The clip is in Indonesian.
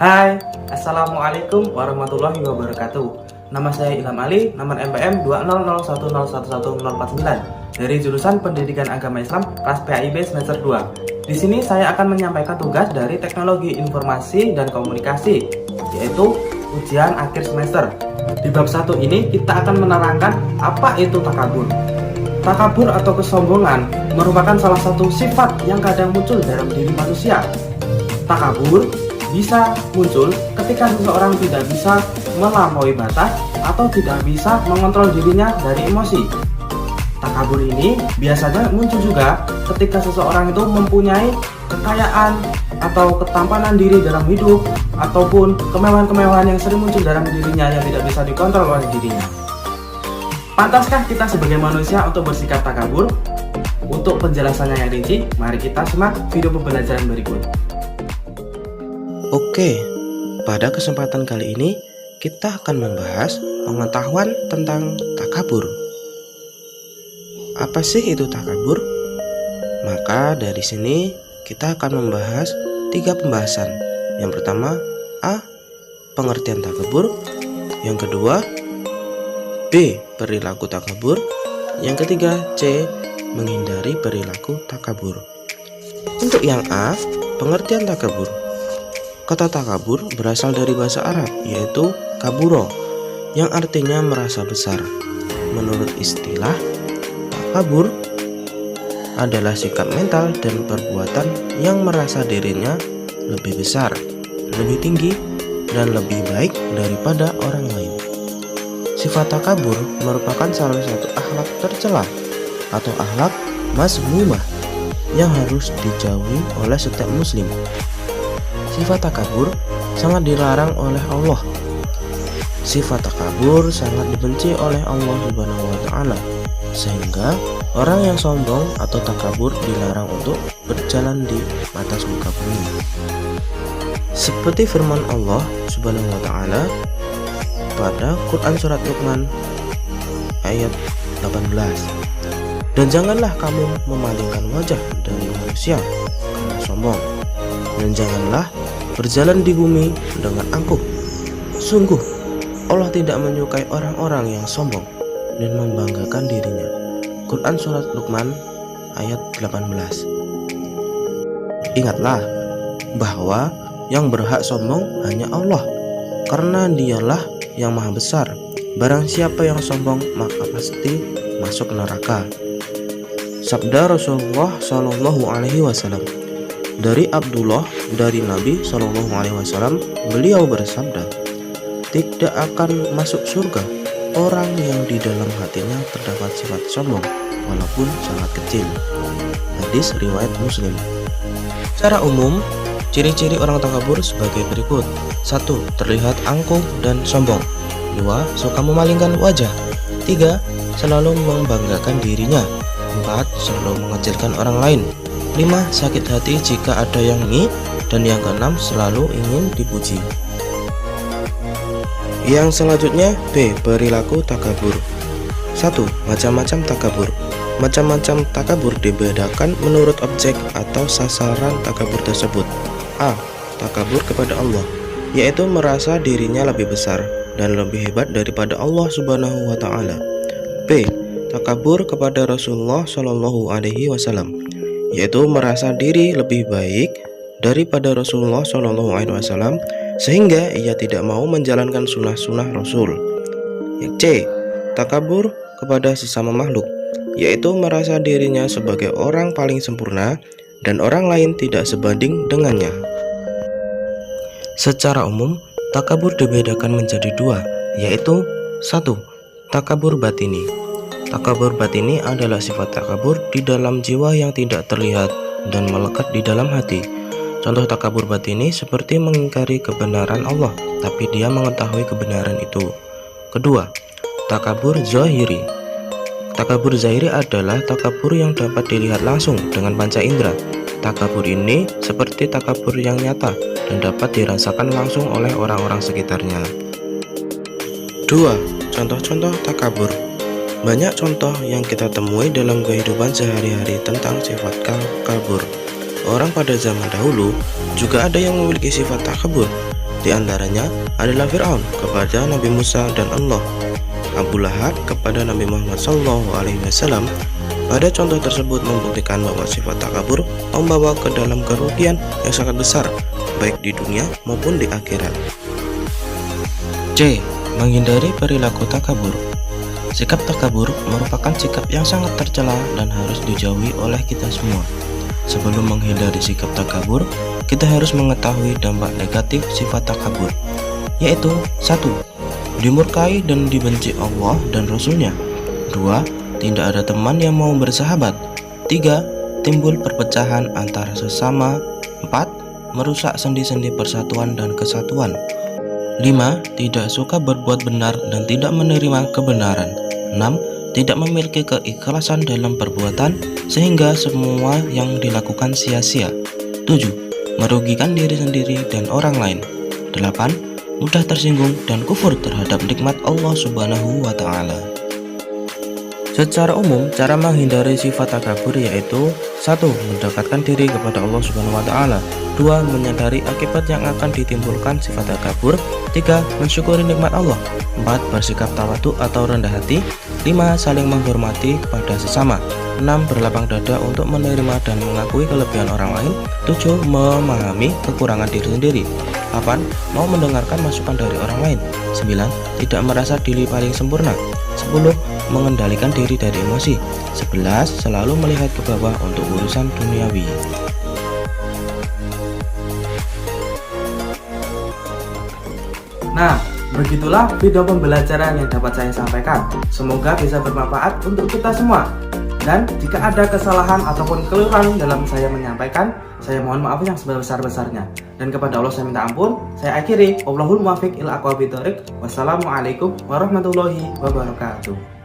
Hai, Assalamualaikum warahmatullahi wabarakatuh. Nama saya Ilham Ali, nomor MPM 200111149 dari jurusan Pendidikan Agama Islam kelas PAIB semester 2. Di sini saya akan menyampaikan tugas dari Teknologi Informasi dan Komunikasi, yaitu ujian akhir semester. Di bab 1 ini kita akan menerangkan apa itu takabur. Takabur atau kesombongan merupakan salah satu sifat yang kadang muncul dalam diri manusia. Takabur bisa muncul ketika seseorang tidak bisa melampaui batas atau tidak bisa mengontrol dirinya dari emosi. Takabur ini biasanya muncul juga ketika seseorang itu mempunyai kekayaan atau ketampanan diri dalam hidup ataupun kemewahan-kemewahan yang sering muncul dalam dirinya yang tidak bisa dikontrol oleh dirinya. Pantaskah kita sebagai manusia untuk bersikap takabur? Untuk penjelasannya yang rinci, mari kita simak video pembelajaran berikut. Oke, pada kesempatan kali ini kita akan membahas pengetahuan tentang takabur. Apa sih itu takabur? Maka dari sini kita akan membahas 3 pembahasan. Yang pertama, A. Pengertian takabur. Yang kedua, B. Perilaku takabur. Yang ketiga, C. Menghindari perilaku takabur. Untuk yang A, pengertian takabur. Kata takabur berasal dari bahasa Arab, yaitu kaburo, yang artinya merasa besar. Menurut istilah, takabur adalah sikap mental dan perbuatan yang merasa dirinya lebih besar, lebih tinggi, dan lebih baik daripada orang lain. Sifat takabur merupakan salah satu akhlak tercela atau akhlak mazmumah yang harus dijauhi oleh setiap muslim. Sifat takabur sangat dilarang oleh Allah. Sifat takabur sangat dibenci oleh Allah Subhanahu wa taala, sehingga orang yang sombong atau takabur dilarang untuk berjalan di atas muka bumi. Seperti firman Allah Subhanahu wa taala pada Quran surat Luqman ayat 18. Dan janganlah kamu memalingkan wajah dari manusia karena sombong. Dan janganlah berjalan di bumi dengan angkuh. Sungguh Allah tidak menyukai orang-orang yang sombong dan membanggakan dirinya. Quran surat Luqman ayat 18. Ingatlah bahwa yang berhak sombong hanya Allah, karena Dialah yang maha besar. Barang siapa yang sombong maka pasti masuk neraka. Sabda Rasulullah Shallallahu Alaihi Wasallam dari Abdullah dari Nabi Shallallahu Alaihi Wasallam, beliau bersabda, tidak akan masuk surga orang yang di dalam hatinya terdapat sifat sombong walaupun sangat kecil. Hadis riwayat Muslim. Secara umum, ciri-ciri orang takabur sebagai berikut. 1. Terlihat angkuh dan sombong. 2. Suka memalingkan wajah. 3. Selalu membanggakan dirinya. 4. Selalu mengecilkan orang lain. 5. Sakit hati jika ada yang ngi. Dan yang ke-6, selalu ingin dipuji. Yang selanjutnya, B. Perilaku takabur. 1. Macam-macam takabur. Macam-macam takabur dibedakan menurut objek atau sasaran takabur tersebut. A. Takabur kepada Allah, yaitu merasa dirinya lebih besar dan lebih hebat daripada Allah Subhanahu wa taala. B. Takabur kepada Rasulullah Shallallahu Alaihi Wasallam, yaitu merasa diri lebih baik daripada Rasulullah Shallallahu Alaihi Wasallam sehingga ia tidak mau menjalankan sunnah-sunnah Rasul. C. Takabur kepada sesama makhluk, yaitu merasa dirinya sebagai orang paling sempurna dan orang lain tidak sebanding dengannya. Secara umum, takabur dibedakan menjadi 2, yaitu 1. Takabur batini. Takabur batini adalah sifat takabur di dalam jiwa yang tidak terlihat dan melekat di dalam hati. Contoh takabur batini seperti mengingkari kebenaran Allah, tapi dia mengetahui kebenaran itu. Kedua, takabur zahiri. Takabur zahiri adalah takabur yang dapat dilihat langsung dengan panca indera. Takabur ini seperti takabur yang nyata dan dapat dirasakan langsung oleh orang-orang sekitarnya. 2. Contoh-contoh takabur. Banyak contoh yang kita temui dalam kehidupan sehari-hari tentang sifat takabur. Orang pada zaman dahulu juga ada yang memiliki sifat takabur. Di antaranya adalah Fir'aun kepada Nabi Musa dan Allah, Abu Lahab kepada Nabi Muhammad SAW. Pada contoh tersebut membuktikan bahwa sifat takabur membawa ke dalam kerugian yang sangat besar, baik di dunia maupun di akhirat. C. Menghindari perilaku takabur. Sikap takabur merupakan sikap yang sangat tercela dan harus dijauhi oleh kita semua. Sebelum menghindari sikap takabur, kita harus mengetahui dampak negatif sifat takabur, yaitu 1. Dimurkai dan dibenci Allah dan Rasul-Nya. 2. Tidak ada teman yang mau bersahabat. 3. Timbul perpecahan antara sesama. 4. Merusak sendi-sendi persatuan dan kesatuan. 5. Tidak suka berbuat benar dan tidak menerima kebenaran. 6. Tidak memiliki keikhlasan dalam perbuatan sehingga semua yang dilakukan sia-sia. 7. Merugikan diri sendiri dan orang lain. 8. Mudah tersinggung dan kufur terhadap nikmat Allah Subhanahu wa Ta'ala. Secara umum, cara menghindari sifat takabur yaitu 1. Mendekatkan diri kepada Allah Subhanahu wa Ta'ala. 2. Menyadari akibat yang akan ditimbulkan sifat takabur. 3. Mensyukuri nikmat Allah. 4. Bersikap tawadhu atau rendah hati. 5. Saling menghormati pada sesama. 6. Berlapang dada untuk menerima dan mengakui kelebihan orang lain. 7. Memahami kekurangan diri sendiri. 8. Mau mendengarkan masukan dari orang lain. 9. Tidak merasa diri paling sempurna. 10. Mengendalikan diri dari emosi. 11. Selalu melihat ke bawah untuk urusan duniawi. Nah, begitulah video pembelajaran yang dapat saya sampaikan. Semoga bisa bermanfaat untuk kita semua. Dan jika ada kesalahan ataupun keliruan dalam saya menyampaikan, saya mohon maaf yang sebesar-besarnya. Dan kepada Allah saya minta ampun. Saya akhiri. Wallahul muwaffiq ila aqwamit thoriq. Wassalamualaikum warahmatullahi wabarakatuh.